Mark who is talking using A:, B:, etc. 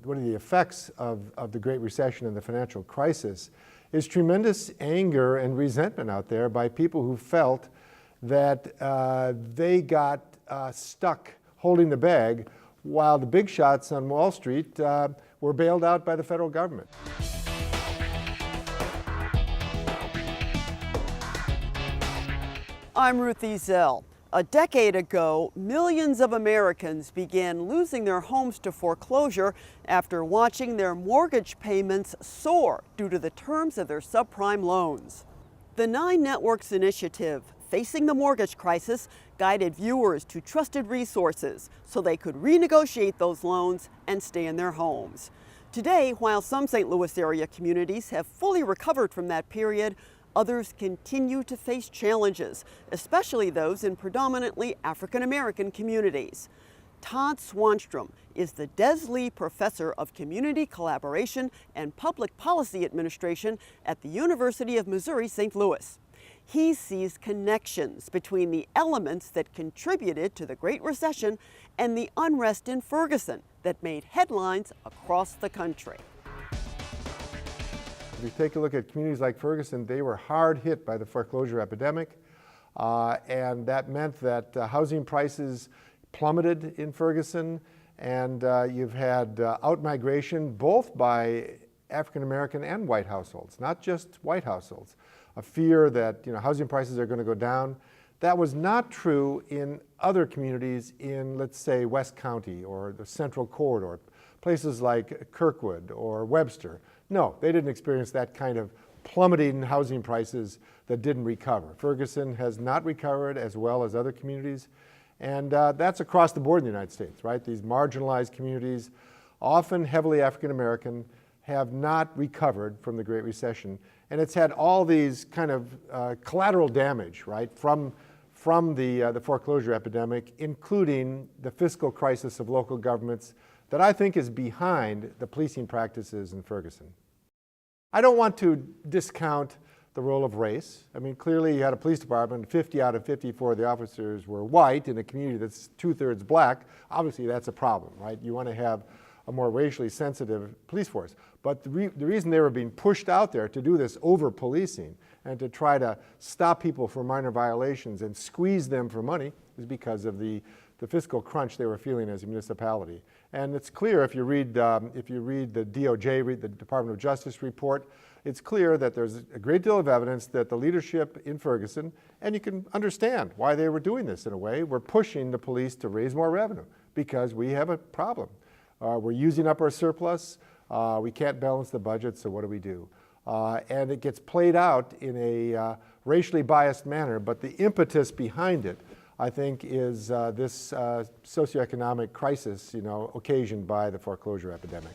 A: one of the effects of the Great Recession and the financial crisis is tremendous anger and resentment out there by people who felt that they got stuck holding the bag while the big shots on Wall Street were bailed out by the federal government.
B: I'm Ruth Ezel. A decade ago, millions of Americans began losing their homes to foreclosure after watching their mortgage payments soar due to the terms of their subprime loans. The 9 Networks initiative, Facing the Mortgage Crisis, guided viewers to trusted resources so they could renegotiate those loans and stay in their homes. Today, while some St. Louis area communities have fully recovered from that period, others continue to face challenges, especially those in predominantly African American communities. Todd Swanstrom is the Des Lee Professor of Community Collaboration and Public Policy Administration at the University of Missouri, St. Louis. He sees connections between the elements that contributed to the Great Recession and the unrest in Ferguson that made headlines across the country.
A: If you take a look at communities like Ferguson, they were hard hit by the foreclosure epidemic, and that meant that housing prices plummeted in Ferguson, and you've had out-migration both by African American and white households, not just white households. A fear that housing prices are going to go down. That was not true in other communities in, let's say, West County or the Central Corridor, places like Kirkwood or Webster. No, they didn't experience that kind of plummeting housing prices that didn't recover. Ferguson has not recovered as well as other communities, and that's across the board in the United States, right? These marginalized communities, often heavily African American, have not recovered from the Great Recession, and it's had all these kind of collateral damage, right, from the foreclosure epidemic, including the fiscal crisis of local governments that I think is behind the policing practices in Ferguson. I don't want to discount the role of race. I mean, clearly you had a police department, 50 out of 54 of the officers were white in a community that's 2/3 black. Obviously that's a problem, right? You want to have a more racially sensitive police force. But the reason they were being pushed out there to do this over-policing and to try to stop people for minor violations and squeeze them for money is because of the fiscal crunch they were feeling as a municipality. And it's clear if you read the DOJ, read the Department of Justice report, it's clear that there's a great deal of evidence that the leadership in Ferguson, and you can understand why they were doing this in a way, were pushing the police to raise more revenue because we have a problem. We're using up our surplus, we can't balance the budget, so what do? And it gets played out in a racially biased manner, but the impetus behind it, I think, is this socioeconomic crisis, occasioned by the foreclosure epidemic.